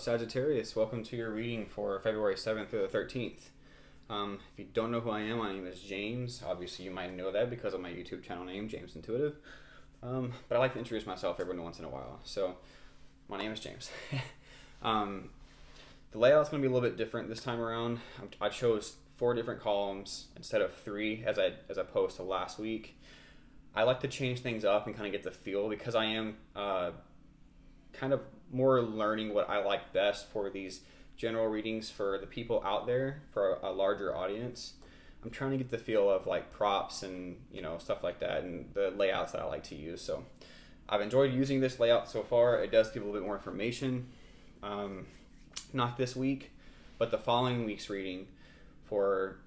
Sagittarius? Welcome to your reading for February 7th through the 13th. If you don't know who I am, my name is James. Obviously, you might know that because of my YouTube channel name, James Intuitive. But I like to introduce myself every once in a while. So, my name is James. The layout's going to be a little bit different this time around. I chose 4 different columns instead of 3 as opposed to last week. I like to change things up and kind of get the feel because I am kind of more learning what I like best for these general readings for the people out there, for a larger audience. I'm trying to get the feel of like props and stuff like that and the layouts that I like to use. So I've enjoyed using this layout so far. It does give a little bit more information. Not this week, but the following week's reading for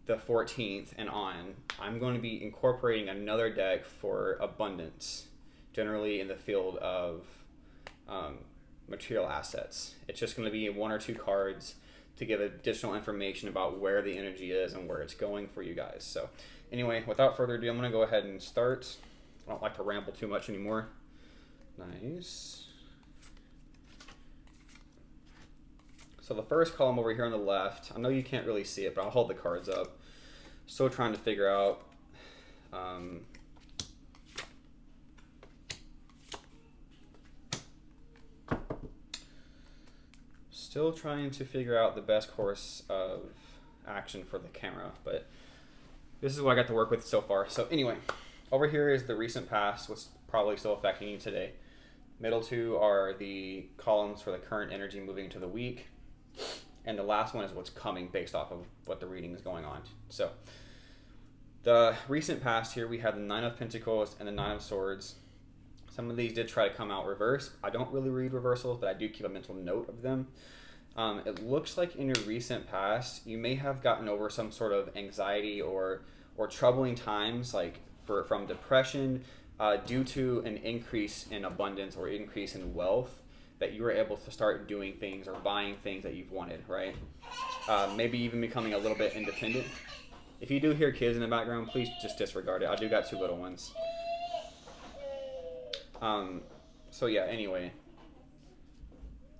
the 14th and on, I'm going to be incorporating another deck for abundance, generally in the field of material assets. It's just going to be 1 or 2 cards to give additional information about where the energy is and where it's going for you guys. So anyway, without further ado, I'm going to go ahead and start. I don't like to ramble too much anymore. Nice. So the first column over here on the left, I know you can't really see it, but I'll hold the cards up. Still trying to figure out the best course of action for the camera, but this is what I got to work with so far. So anyway, over here is the recent past, what's probably still affecting you today. Middle 2 are the columns for the current energy moving into the week. And the last one is what's coming based off of what the reading is going on. So the recent past here, we have the 9 of Pentacles and the 9 of Swords. Some of these did try to come out reverse. I don't really read reversals, but I do keep a mental note of them. It looks like in your recent past, you may have gotten over some sort of anxiety or troubling times, like from depression, due to an increase in abundance or increase in wealth, that you were able to start doing things or buying things that you've wanted, right? Maybe even becoming a little bit independent. If you do hear kids in the background, please just disregard it. I do got 2 little ones. So yeah, anyway.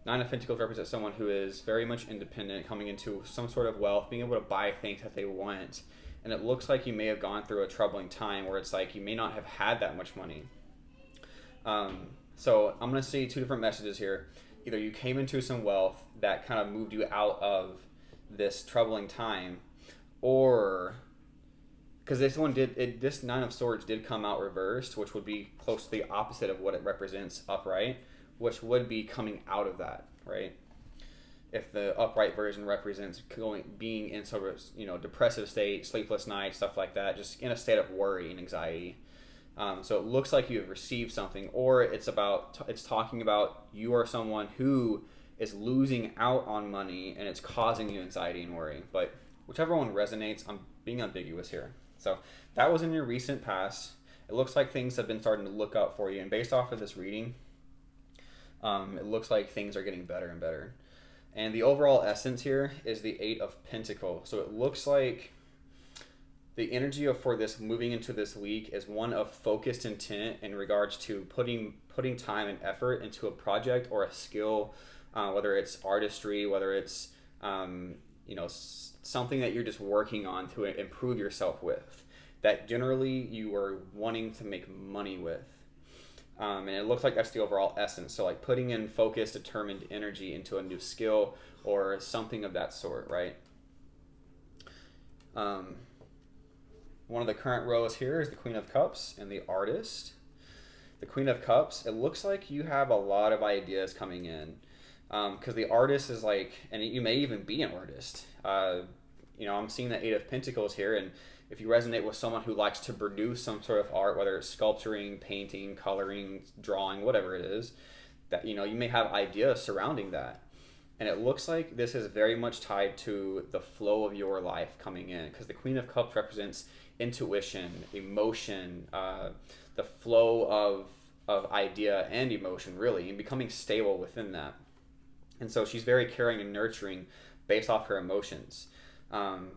9 of Pentacles represents someone who is very much independent, coming into some sort of wealth, being able to buy things that they want. And it looks like you may have gone through a troubling time where it's like you may not have had that much money. So I'm going to see 2 different messages here. Either you came into some wealth that kind of moved you out of this troubling time, or because this 9 of Swords did come out reversed, which would be close to the opposite of what it represents upright, which would be coming out of that, right? If the upright version represents being in sort of depressive state, sleepless nights, stuff like that, just in a state of worry and anxiety. So it looks like you have received something, or it's talking about you are someone who is losing out on money and it's causing you anxiety and worry. But whichever one resonates, I'm being ambiguous here. So that was in your recent past. It looks like things have been starting to look up for you, and based off of this reading, it looks like things are getting better and better. And the overall essence here is the 8 of Pentacles. So it looks like the energy for this moving into this week is one of focused intent in regards to putting time and effort into a project or a skill, whether it's artistry, whether it's something that you're just working on to improve yourself with, that generally you are wanting to make money with. And it looks like that's the overall essence. So like putting in focused, determined energy into a new skill or something of that sort, right? One of the current rows here is the Queen of Cups and the Artist. The Queen of Cups, it looks like you have a lot of ideas coming in. Because the Artist is like, and you may even be an artist. I'm seeing the 8 of Pentacles here, and if you resonate with someone who likes to produce some sort of art, whether it's sculpturing, painting, coloring, drawing, whatever it is, that you may have ideas surrounding that. And it looks like this is very much tied to the flow of your life coming in, because the Queen of Cups represents intuition, emotion, the flow of idea and emotion, really, and becoming stable within that. And so she's very caring and nurturing based off her emotions.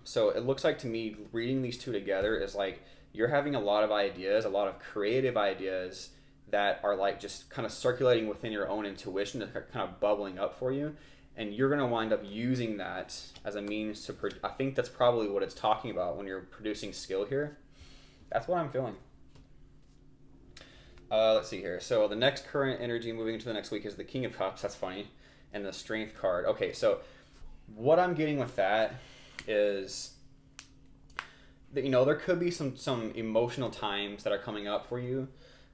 So it looks like to me, reading these 2 together is like you're having a lot of ideas, a lot of creative ideas that are like just kind of circulating within your own intuition, kind of bubbling up for you, and you're going to wind up using that as a means to I think that's probably what it's talking about when you're producing skill here. That's what I'm feeling. Let's see here. So the next current energy moving into the next week is the King of Cups. That's funny. And the Strength card. Okay, so what I'm getting with that is that, there could be some emotional times that are coming up for you.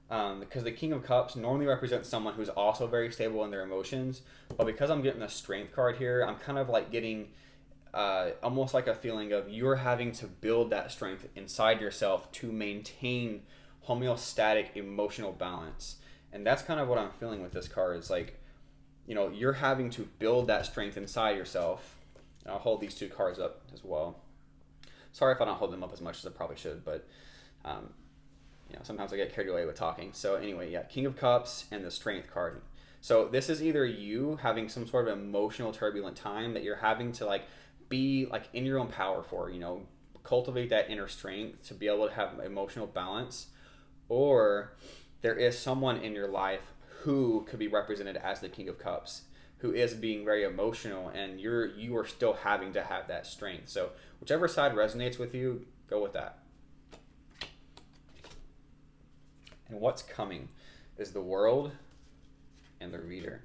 Because the King of Cups normally represents someone who's also very stable in their emotions. But because I'm getting the Strength card here, I'm kind of like getting almost like a feeling of you're having to build that strength inside yourself to maintain homeostatic emotional balance. And that's kind of what I'm feeling with this card. It's like, you're having to build that strength inside yourself. And I'll hold these two cards up as well. Sorry if I don't hold them up as much as I probably should, but sometimes I get carried away with talking. So anyway, yeah, King of Cups and the Strength card. So this is either you having some sort of emotional turbulent time that you're having to like be like in your own power for, cultivate that inner strength to be able to have emotional balance, or there is someone in your life who could be represented as the King of Cups, who is being very emotional, and you are still having to have that strength. So whichever side resonates with you, go with that. And what's coming is the World and the Reader.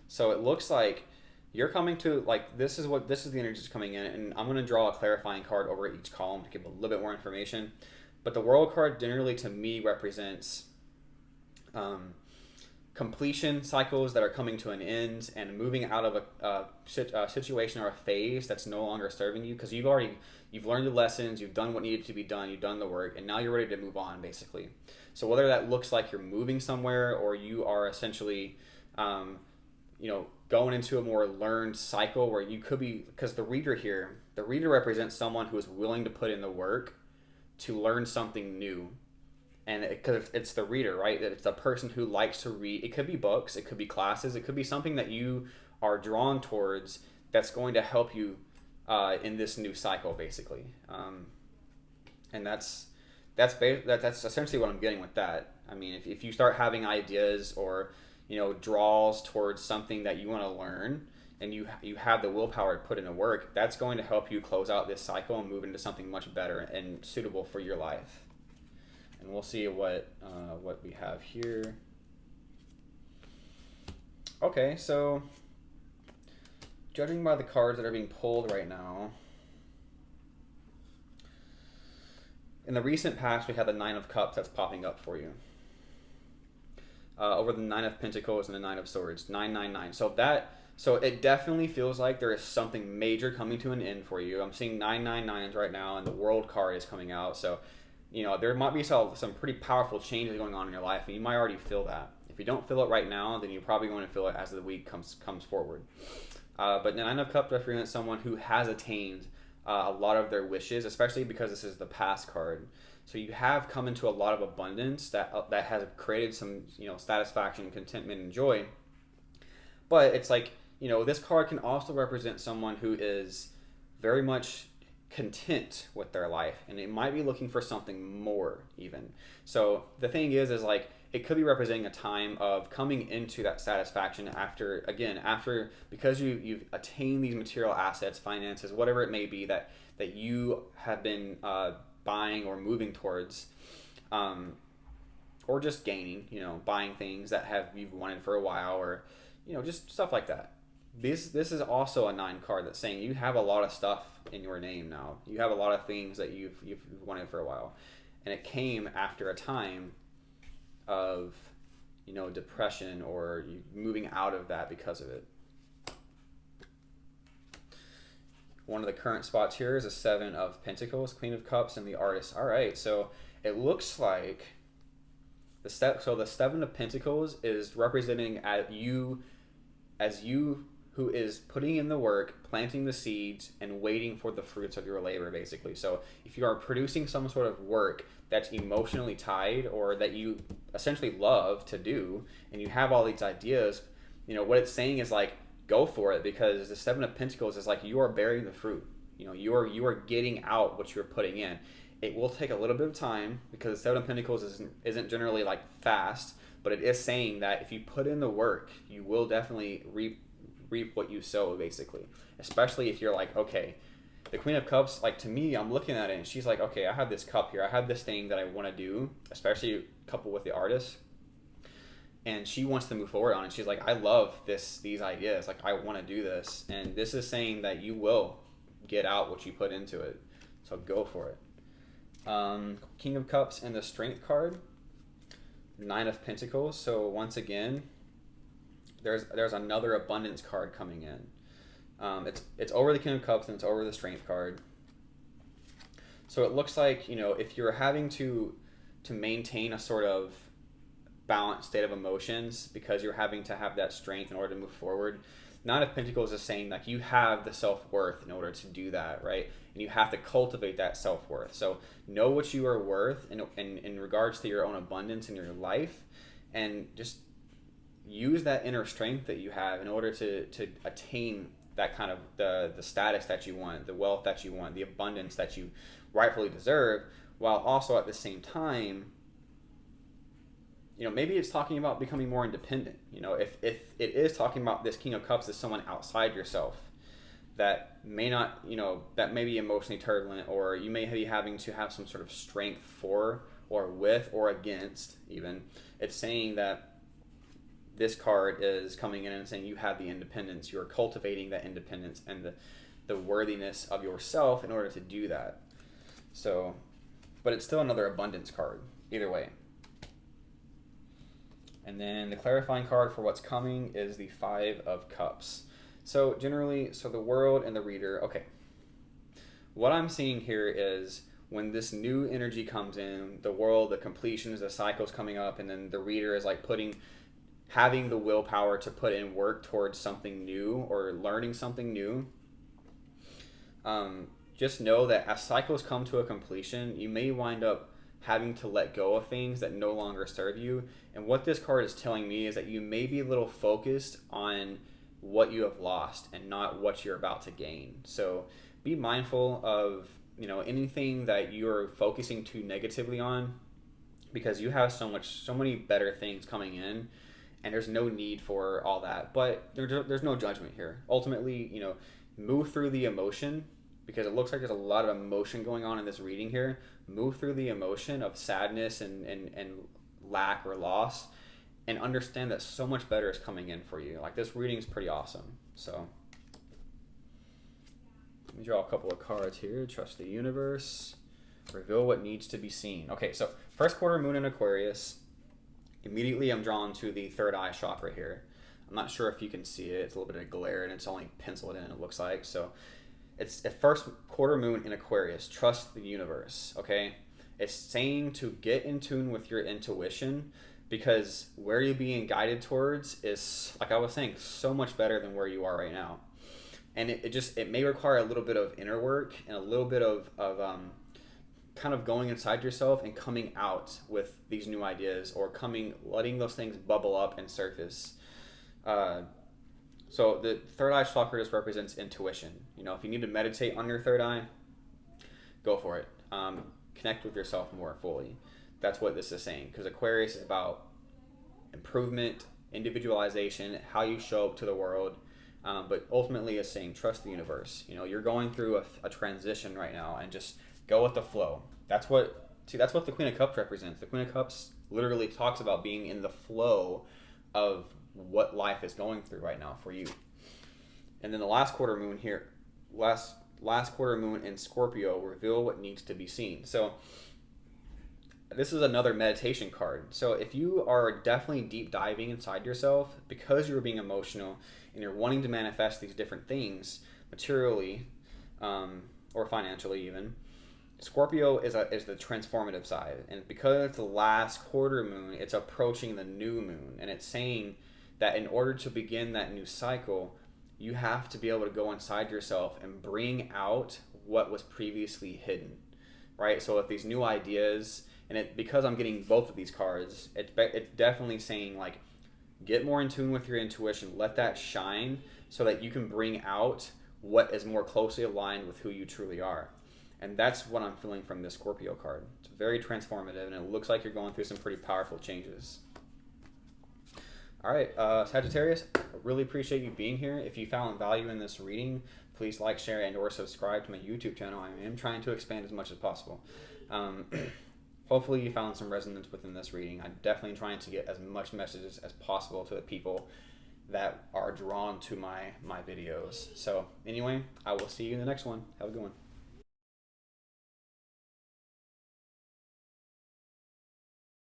So it looks like you're coming to, like, this is the energy that's coming in, and I'm going to draw a clarifying card over each column to give a little bit more information. But the World card generally to me represents completion cycles that are coming to an end and moving out of a situation or a phase that's no longer serving you, because you've learned the lessons, you've done what needed to be done, you've done the work, and now you're ready to move on, basically. So whether that looks like you're moving somewhere or you are essentially going into a more learned cycle where you could be, because the reader represents someone who is willing to put in the work to learn something new. And because it's the reader, right? That it's the person who likes to read. It could be books, it could be classes, it could be something that you are drawn towards that's going to help you in this new cycle, basically. And that's essentially what I'm getting with that. I mean, if you start having ideas or draws towards something that you want to learn, and you have the willpower to put into work, that's going to help you close out this cycle and move into something much better and suitable for your life. And we'll see what we have here. Okay, so judging by the cards that are being pulled right now, in the recent past we had the Nine of Cups that's popping up for you. Over the Nine of Pentacles and the Nine of Swords, 999. So it definitely feels like there is something major coming to an end for you. I'm seeing 999s right now, and the World card is coming out. So there might be some pretty powerful changes going on in your life, and you might already feel that. If you don't feel it right now, then you're probably going to feel it as the week comes forward. But the Nine of Cups represents someone who has attained a lot of their wishes, especially because this is the past card. So you have come into a lot of abundance that has created some satisfaction, contentment, and joy. But it's like this card can also represent someone who is very much content with their life, and it might be looking for something more even. So the thing is like it could be representing a time of coming into that satisfaction after because you've attained these material assets, finances, whatever it may be that you have been buying or moving towards, or just gaining, buying things that you've wanted for a while, or just stuff like that. This is also a 9 card that's saying you have a lot of stuff in your name now. You have a lot of things that you've wanted for a while, and it came after a time of depression or you moving out of that because of it. One of the current spots here is a 7 of Pentacles, Queen of Cups, and the Artist. All right, so it looks like the 7 of Pentacles is representing as you who is putting in the work, planting the seeds, and waiting for the fruits of your labor, basically. So if you are producing some sort of work that's emotionally tied or that you essentially love to do, and you have all these ideas, what it's saying is like, go for it, because the 7 of Pentacles is like you are bearing the fruit. You are getting out what you're putting in. It will take a little bit of time because the Seven of Pentacles isn't generally like fast, but it is saying that if you put in the work, you will definitely reap what you sow, basically. Especially if you're like, okay, the Queen of Cups, like to me, I'm looking at it and she's like, okay, I have this cup here. I have this thing that I want to do, especially coupled with the artist. And she wants to move forward on it. She's like, I love these ideas. Like, I want to do this. And this is saying that you will get out what you put into it. So go for it. King of Cups and the Strength card. Nine of Pentacles. So once again, there's another abundance card coming in. It's over the King of Cups and it's over the Strength card. So it looks like, you know, if you're having to maintain a sort of balanced state of emotions because you're having to have that strength in order to move forward. Nine of Pentacles is saying like you have the self-worth in order to do that, right? And you have to cultivate that self-worth. So know what you are worth in regards to your own abundance in your life, and just use that inner strength that you have in order to attain that kind of the status that you want, the wealth that you want, the abundance that you rightfully deserve, while also at the same time, you know, maybe it's talking about becoming more independent. You know, if it is talking about this King of Cups as someone outside yourself that may not, you know, that may be emotionally turbulent, or you may be having to have some sort of strength for or with or against even, it's saying that this card is coming in and saying you have the independence, you're cultivating that independence and the worthiness of yourself in order to do that. So, but it's still another abundance card, either way. And then the clarifying card for what's coming is the Five of Cups. So generally, the world and the reader, okay. What I'm seeing here is when this new energy comes in, the world, the completions, the cycles coming up, and then the reader is like having the willpower to put in work towards something new or learning something new. Just know that as cycles come to a completion, you may wind up having to let go of things that no longer serve you. And what this card is telling me is that you may be a little focused on what you have lost and not what you're about to gain. So be mindful of, you know, anything that you're focusing too negatively on, because you have so many better things coming in, and there's no need for all that. But there's no judgment here. Ultimately, you know, move through the emotion, because it looks like there's a lot of emotion going on in this reading here. Move through the emotion of sadness and lack or loss, and understand that so much better is coming in for you. Like, this reading is pretty awesome. So let me draw a couple of cards here. Trust the universe. Reveal what needs to be seen. Okay, so first quarter moon in Aquarius. Immediately I'm drawn to the third eye chakra here. I'm not sure if you can see it. It's a little bit of glare and it's only penciled in, it looks like. So it's the first quarter moon in Aquarius. Trust the universe, okay? It's saying to get in tune with your intuition, because where you're being guided towards is, like I was saying, so much better than where you are right now. And it may require a little bit of inner work and a little bit of kind of going inside yourself and coming out with these new ideas, or letting those things bubble up and surface. So the third eye chakra just represents intuition. You know, if you need to meditate on your third eye, go for it. Connect with yourself more fully. That's what this is saying, because Aquarius is about improvement, individualization, how you show up to the world. But ultimately is saying trust the universe. You know, you're going through a transition right now, and just go with the flow. That's what the Queen of Cups represents. The Queen of Cups literally talks about being in the flow of what life is going through right now for you. And then the last quarter moon here, last quarter moon in Scorpio, reveal what needs to be seen. So this is another meditation card. So if you are definitely deep diving inside yourself because you're being emotional and you're wanting to manifest these different things materially, or financially even, Scorpio is the transformative side. And because it's the last quarter moon, it's approaching the new moon. And it's saying that in order to begin that new cycle, you have to be able to go inside yourself and bring out what was previously hidden, right? So if these new ideas, because I'm getting both of these cards, it's definitely saying, like, get more in tune with your intuition, let that shine so that you can bring out what is more closely aligned with who you truly are. And that's what I'm feeling from this Scorpio card. It's very transformative, and it looks like you're going through some pretty powerful changes. All right, Sagittarius, I really appreciate you being here. If you found value in this reading, please like, share, and or subscribe to my YouTube channel. I am trying to expand as much as possible. Hopefully you found some resonance within this reading. I'm definitely trying to get as much messages as possible to the people that are drawn to my videos. So anyway, I will see you in the next one. Have a good one.